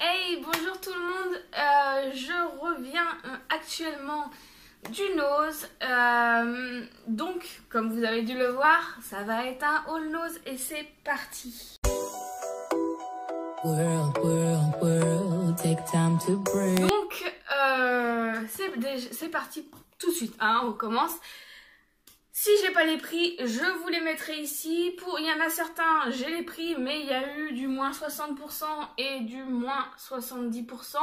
Hey, bonjour tout le monde, je reviens actuellement du nose, donc comme vous avez dû le voir, ça va être un haul nose et c'est parti. Donc c'est parti tout de suite, hein, on commence. Si j'ai pas les prix, je vous les mettrai ici. Il y en a certains, j'ai les prix, mais il y a eu du moins 60% et du moins 70%.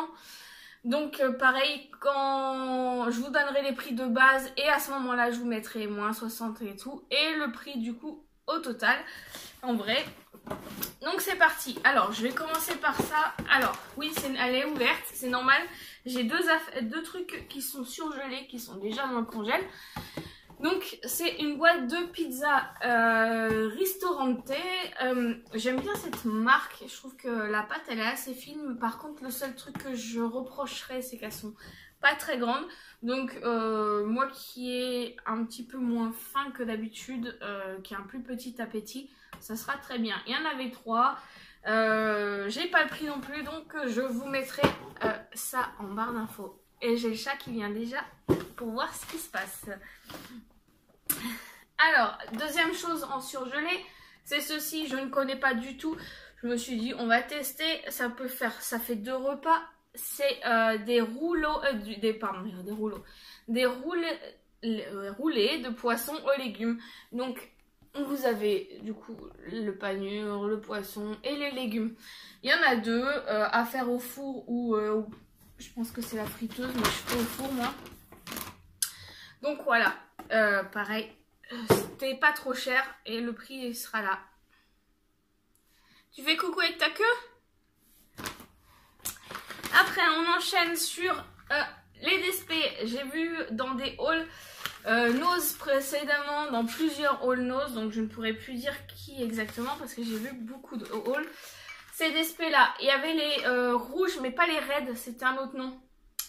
Donc pareil, quand je vous donnerai les prix de base et à ce moment-là, je vous mettrai moins 60 et tout. Et le prix du coup au total, en vrai. Donc c'est parti. Alors, je vais commencer par ça. Alors, oui, elle est ouverte, c'est normal. J'ai deux trucs qui sont surgelés, qui sont déjà dans le congèle. Donc c'est une boîte de pizza Ristorante. J'aime bien cette marque, je trouve que la pâte elle est assez fine. Par contre le seul truc que je reprocherais c'est qu'elles sont pas très grandes. Donc moi qui ai un petit peu moins faim que d'habitude, qui a un plus petit appétit, ça sera très bien. Il y en avait 3. J'ai pas le prix non plus, donc je vous mettrai ça en barre d'infos. Et j'ai le chat qui vient déjà pour voir ce qui se passe. Alors, deuxième chose en surgelé, c'est ceci, je ne connais pas du tout. Je me suis dit, on va tester, ça fait 2 repas. C'est des rouleaux, des roulés de poisson aux légumes. Donc, vous avez du coup le panure, le poisson et les légumes. Il y en a 2 à faire au four ou je pense que c'est la friteuse, mais je fais au four moi. Donc voilà, pareil, c'était pas trop cher et le prix sera là. Tu fais coucou avec ta queue? Après, on enchaîne sur les DSP. J'ai vu dans des hauls nose précédemment, dans plusieurs hauls nose, donc je ne pourrais plus dire qui exactement parce que j'ai vu beaucoup de hauls. Ces DSP là, il y avait les rouges mais pas les raids, c'était un autre nom.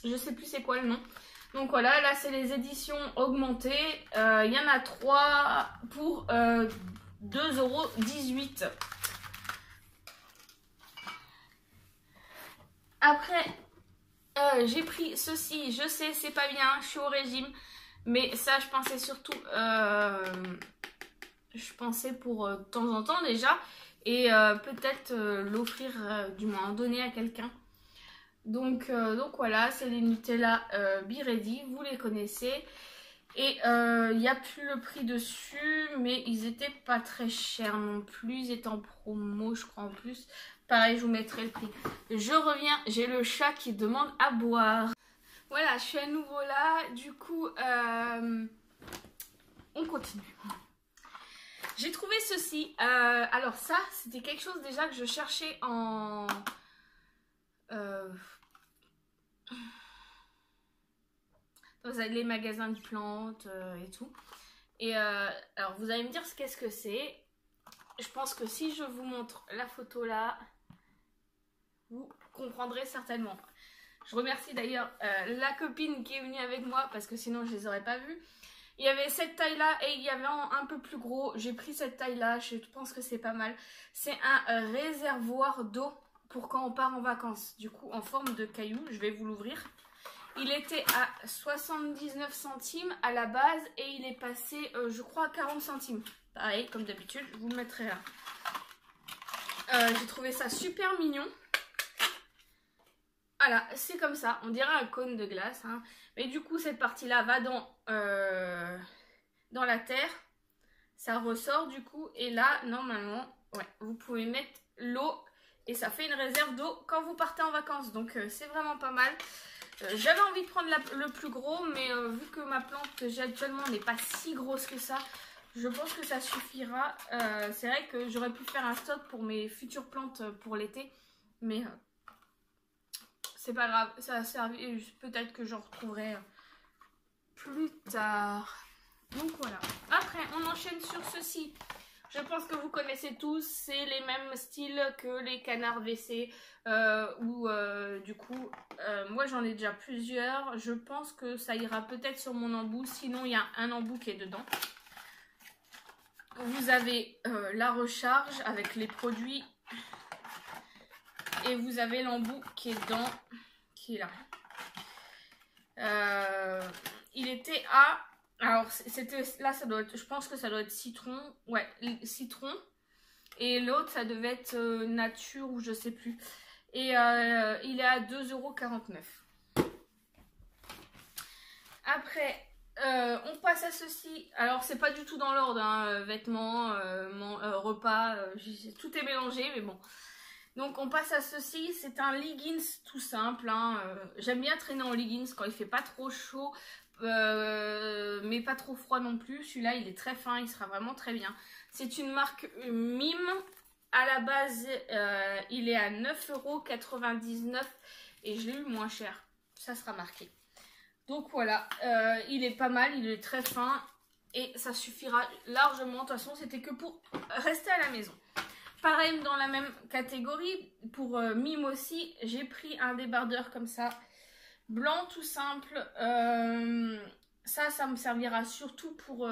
Je sais plus c'est quoi le nom. Donc voilà, là c'est les éditions augmentées. Il y en a 3 pour 2,18 €. Après, j'ai pris ceci. Je sais, c'est pas bien, je suis au régime. Mais ça, je pensais surtout... je pensais pour de temps en temps déjà. Et peut-être l'offrir, du moins en donner à quelqu'un. Donc voilà, c'est les Nutella Be Ready, vous les connaissez. Et il n'y a plus le prix dessus, mais ils étaient pas très chers non plus. Ils étaient en promo, je crois en plus. Pareil, je vous mettrai le prix. Je reviens, j'ai le chat qui demande à boire. Voilà, je suis à nouveau là. Du coup, on continue. J'ai trouvé ceci. Alors ça, c'était quelque chose déjà que je cherchais en... dans les magasins de plantes et tout. Et alors vous allez me dire qu'est-ce que c'est. Je pense que si je vous montre la photo là, vous comprendrez certainement. Je remercie d'ailleurs la copine qui est venue avec moi parce que sinon je les aurais pas vues. Il y avait cette taille là et il y avait un peu plus gros. J'ai pris cette taille là, je pense que c'est pas mal. C'est un réservoir d'eau pour quand on part en vacances. Du coup en forme de caillou, je vais vous l'ouvrir. Il était à 79 centimes à la base et il est passé, je crois, à 40 centimes. Pareil, comme d'habitude, je vous le mettrai là. J'ai trouvé ça super mignon. Voilà, c'est comme ça. On dirait un cône de glace. Hein. Mais du coup, cette partie-là va dans la terre. Ça ressort du coup. Et là, normalement, ouais, vous pouvez mettre l'eau. Et ça fait une réserve d'eau quand vous partez en vacances. Donc, c'est vraiment pas mal. J'avais envie de prendre le plus gros, mais vu que ma plante que j'ai actuellement n'est pas si grosse que ça, je pense que ça suffira. C'est vrai que j'aurais pu faire un stock pour mes futures plantes pour l'été, mais c'est pas grave, ça a servi. Peut-être que j'en retrouverai plus tard. Donc voilà. Après, on enchaîne sur ceci. Je pense que vous connaissez tous, c'est les mêmes styles que les canards WC du coup, moi j'en ai déjà plusieurs. Je pense que ça ira peut-être sur mon embout, sinon il y a un embout qui est dedans. Vous avez la recharge avec les produits Et vous avez l'embout qui est dedans, qui est là. Il était à... Alors, c'était là, ça doit être, je pense que ça doit être citron. Ouais, citron. Et l'autre, ça devait être nature ou je sais plus. Et il est à 2,49 €. Après, on passe à ceci. Alors, c'est pas du tout dans l'ordre, hein, vêtements, repas, tout est mélangé, mais bon. Donc, on passe à ceci. C'est un leggings tout simple. Hein. J'aime bien traîner en leggings quand il fait pas trop chaud, mais pas trop froid non plus. Celui-là, il est très fin, il sera vraiment très bien. C'est une marque Mime. À la base, il est à 9,99 € et je l'ai eu moins cher. Ça sera marqué. Donc voilà, il est pas mal, il est très fin et ça suffira largement. De toute façon, c'était que pour rester à la maison. Pareil, dans la même catégorie, pour Mime aussi, j'ai pris un débardeur comme ça, blanc tout simple. Ça me servira surtout pour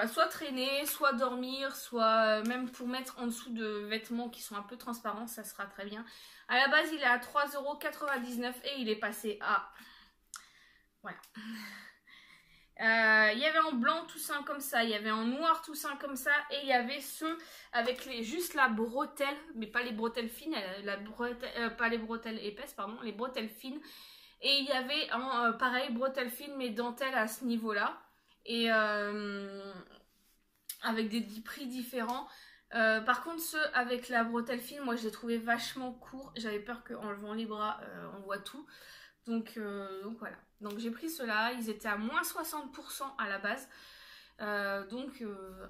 soit traîner, soit dormir, soit même pour mettre en dessous de vêtements qui sont un peu transparents, ça sera très bien. À la base, il est à 3,99 € et il est passé à... Voilà. Il y avait en blanc tout simple comme ça, il y avait en noir tout simple comme ça, et il y avait ceux avec juste la bretelle, mais pas les bretelles fines, pas les bretelles épaisses, pardon, les bretelles fines. Et il y avait pareil, bretelles fines mais dentelle à ce niveau-là. Et avec des prix différents. Par contre, ceux avec la bretelle fine, moi je les trouvais vachement courts. J'avais peur qu'en levant les bras, on voit tout. Donc voilà. Donc j'ai pris ceux-là. Ils étaient à moins 60% à la base. Donc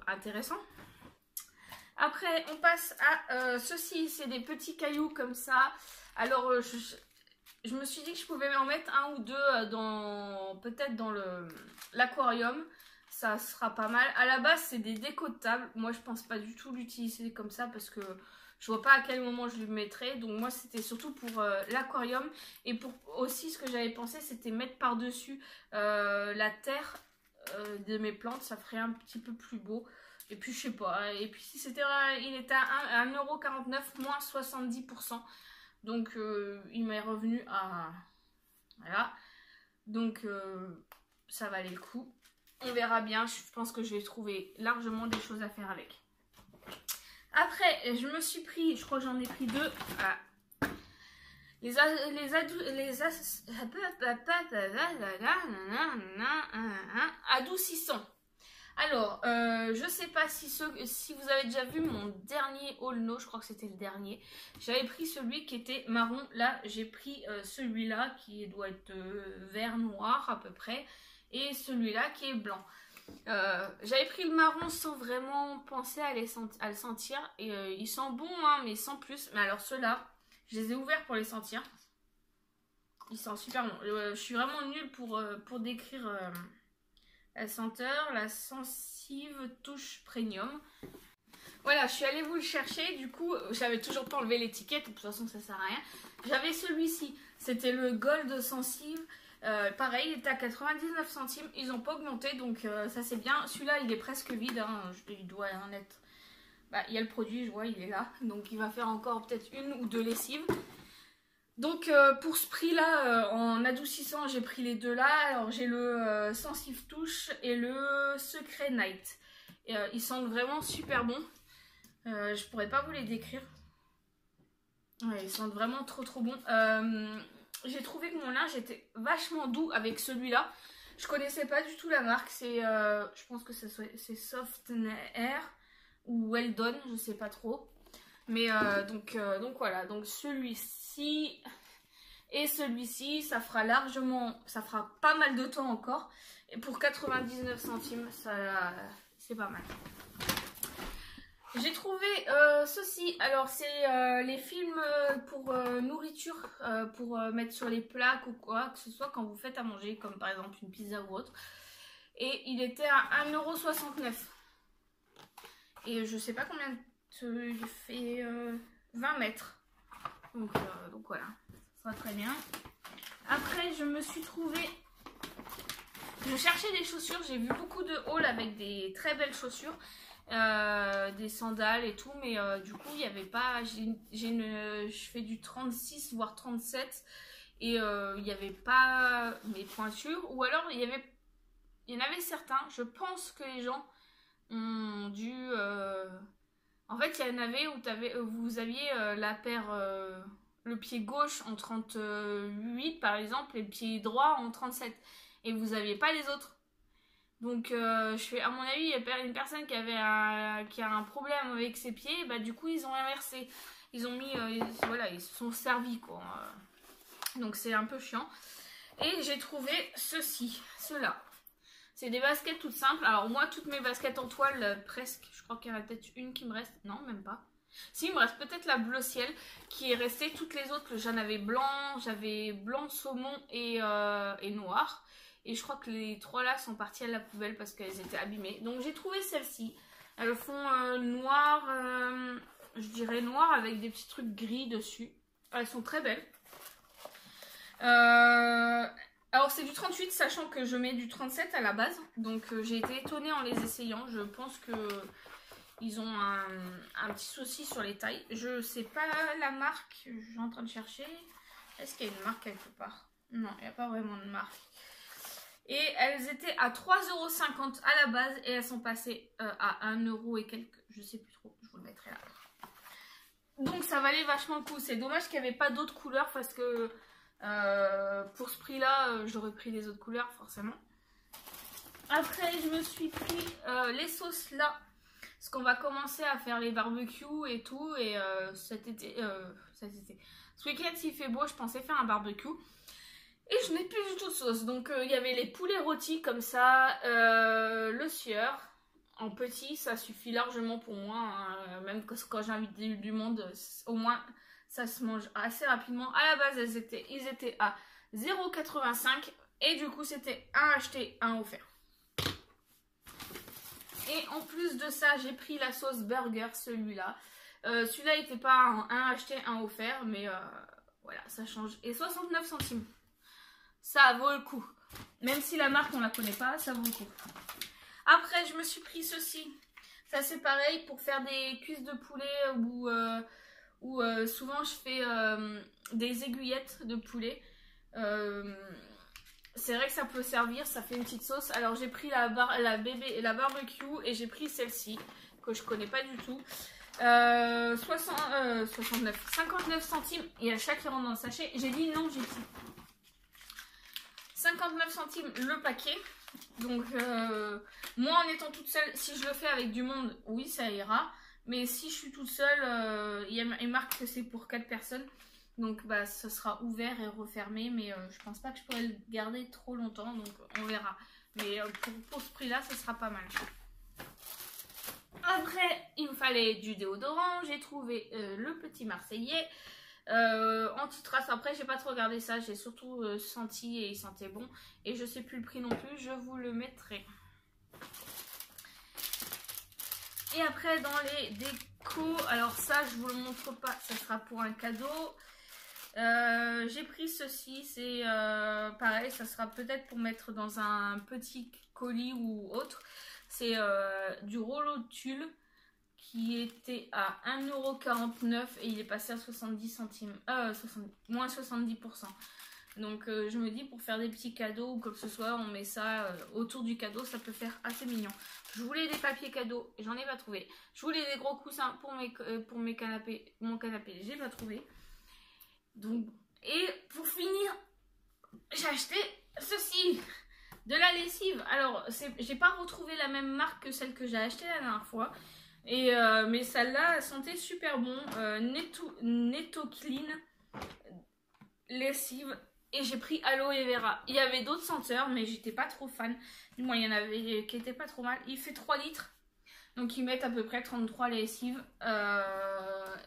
intéressant. Après, on passe à ceci. C'est des petits cailloux comme ça. Alors, je me suis dit que je pouvais en mettre un ou deux peut-être dans l'aquarium. Ça sera pas mal. À la base, c'est des décos de table. Moi, je pense pas du tout l'utiliser comme ça parce que je vois pas à quel moment je le mettrai. Donc moi, c'était surtout pour l'aquarium. Et pour aussi, ce que j'avais pensé, c'était mettre par-dessus la terre de mes plantes. Ça ferait un petit peu plus beau. Et puis, je sais pas. Et puis, si c'était, il était à 1,49 €, moins 70%. Donc, il m'est revenu à... Voilà. Donc, ça valait le coup. On verra bien. Je pense que je vais trouver largement des choses à faire avec. Après, je me suis pris... Je crois que j'en ai pris deux. Voilà. Adoucissants. Alors, je sais pas si vous avez déjà vu mon dernier haul no, je crois que c'était le dernier. J'avais pris celui qui était marron. Là, j'ai pris celui-là qui doit être vert noir à peu près. Et celui-là qui est blanc. J'avais pris le marron sans vraiment penser à le sentir. Et il sent bon, hein, mais sans plus. Mais alors ceux-là, je les ai ouverts pour les sentir. Ils sentent super bon. Je suis vraiment nulle pour décrire... la senteur, la sensive touche premium. Voilà, je suis allée vous le chercher. Du coup, j'avais toujours pas enlevé l'étiquette. De toute façon, ça sert à rien. J'avais celui-ci. C'était le Gold Sensive. Pareil, il était à 99 centimes. Ils n'ont pas augmenté, donc ça c'est bien. Celui-là, il est presque vide. Hein. Il doit en être... Bah, il y a le produit, je vois, il est là. Donc, il va faire encore peut-être une ou deux lessives. Donc pour ce prix là, en adoucissant, j'ai pris les deux là. Alors j'ai le Sensive Touche et le Secret Night. Et, ils sentent vraiment super bons. Je pourrais pas vous les décrire. Ouais, ils sentent vraiment trop bons. J'ai trouvé que mon linge était vachement doux avec celui-là. Je connaissais pas du tout la marque. C'est, je pense que c'est Soft Air ou Well Done, je sais pas trop. Mais donc voilà, donc celui-ci et celui-ci, ça fera largement, ça fera pas mal de temps encore. Et pour 99 centimes, c'est pas mal. J'ai trouvé ceci, alors c'est les films pour nourriture, pour mettre sur les plaques ou quoi, que ce soit quand vous faites à manger, comme par exemple une pizza ou autre. Et il était à 1,69 €. Et je sais pas combien il fait 20 mètres. Donc voilà, ça sera très bien. Après, je me suis trouvé... Je cherchais des chaussures. J'ai vu beaucoup de hauls avec des très belles chaussures. des sandales et tout, mais du coup il n'y avait pas, je fais du 36 voire 37 et il n'y avait pas mes pointures, ou alors il y en avait certains, je pense que les gens ont dû, en fait il y en avait où vous aviez la paire, le pied gauche en 38 par exemple et le pied droit en 37 et vous n'aviez pas les autres. Donc à mon avis, il y a une personne qui a un problème avec ses pieds, bah du coup ils ont inversé. Ils ont mis, voilà, ils se sont servis quoi. Donc c'est un peu chiant. Et j'ai trouvé ceux-là. C'est des baskets toutes simples. Alors moi, toutes mes baskets en toile, presque, je crois qu'il y en a peut-être une qui me reste. Non, même pas. Si, il me reste peut-être la bleu ciel qui est restée. Toutes les autres, j'en avais j'avais blanc, saumon et noir. Et je crois que les trois là sont partis à la poubelle parce qu'elles étaient abîmées. Donc j'ai trouvé celles-ci. Elles font noir, je dirais noir avec des petits trucs gris dessus. Elles sont très belles. Alors c'est du 38 sachant que je mets du 37 à la base. Donc j'ai été étonnée en les essayant. Je pense que ils ont un petit souci sur les tailles. Je sais pas la marque. Je suis en train de chercher. Est-ce qu'il y a une marque quelque part? Non, il n'y a pas vraiment de marque. Et elles étaient à 3,50 € à la base et elles sont passées à 1 € et quelques. Je sais plus trop, je vous le mettrai là. Donc ça valait vachement le coup. C'est dommage qu'il n'y avait pas d'autres couleurs parce que pour ce prix là, j'aurais pris les autres couleurs forcément. Après je me suis pris les sauces là. Parce qu'on va commencer à faire les barbecues et tout. Et ce week-end s'il fait beau, je pensais faire un barbecue. Et je n'ai plus du tout de sauce. Donc il y avait les poulets rôtis comme ça, le sieur en petit, ça suffit largement pour moi. Hein. Même quand j'invite du monde, au moins ça se mange assez rapidement. À la base, ils étaient à 0,85 € et du coup c'était un acheté, un offert. Et en plus de ça, j'ai pris la sauce burger, celui-là. Celui-là n'était pas un acheté, un offert, mais voilà, ça change. Et 69 centimes. Ça vaut le coup. Même si la marque on la connaît pas, ça vaut le coup. Après je me suis pris ceci. Ça c'est pareil pour faire des cuisses de poulet ou souvent je fais des aiguillettes de poulet. C'est vrai que ça peut servir, ça fait une petite sauce. Alors j'ai pris la barbecue et j'ai pris celle-ci que je connais pas du tout. 59 centimes et à chaque qui rentre dans le sachet. J'ai dit non, j'ai dit 59 centimes le paquet. Donc moi en étant toute seule, si je le fais avec du monde, oui ça ira. Mais si je suis toute seule, il marque que c'est pour 4 personnes. Donc bah ce sera ouvert et refermé. Mais je pense pas que je pourrais le garder trop longtemps. Donc on verra. Mais pour ce prix là, ce sera pas mal. Après il me fallait du déodorant. J'ai trouvé le Petit Marseillais. Anti-trace, après j'ai pas trop regardé ça, j'ai surtout senti et il sentait bon et je sais plus le prix non plus, je vous le mettrai. Et après dans les décos, alors ça je vous le montre pas, ça sera pour un cadeau. J'ai pris ceci, c'est pareil, ça sera peut-être pour mettre dans un petit colis ou autre. C'est du rouleau de tulle qui était à 1,49 € et il est passé à 70 centimes, moins 70%. Donc je me dis pour faire des petits cadeaux ou quoi que ce soit, on met ça autour du cadeau, ça peut faire assez mignon. Je voulais des papiers cadeaux, j'en ai pas trouvé. Je voulais des gros coussins pour mes canapés, mon canapé, j'ai pas trouvé. Donc, et pour finir, j'ai acheté ceci, de la lessive. Alors j'ai pas retrouvé la même marque que celle que j'ai achetée la dernière fois. Et mais celle-là, elle sentait super bon. Netto Clean lessive. Et j'ai pris Aloe Vera. Il y avait d'autres senteurs, mais j'étais pas trop fan. Du moins, il y en avait qui étaient pas trop mal. Il fait 3 litres. Donc, ils mettent à peu près 33 lessives. Voilà.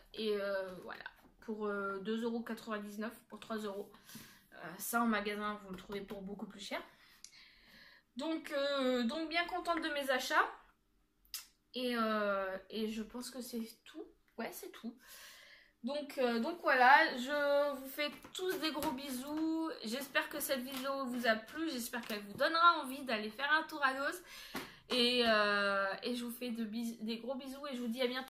Pour 2,99 € pour 3 €. Ça, en magasin, vous le trouvez pour beaucoup plus cher. Donc bien contente de mes achats. Et je pense que c'est tout. Ouais, c'est tout. Donc voilà, je vous fais tous des gros bisous. J'espère que cette vidéo vous a plu. J'espère qu'elle vous donnera envie d'aller faire un tour à Loos. Et je vous fais des gros bisous et je vous dis à bientôt.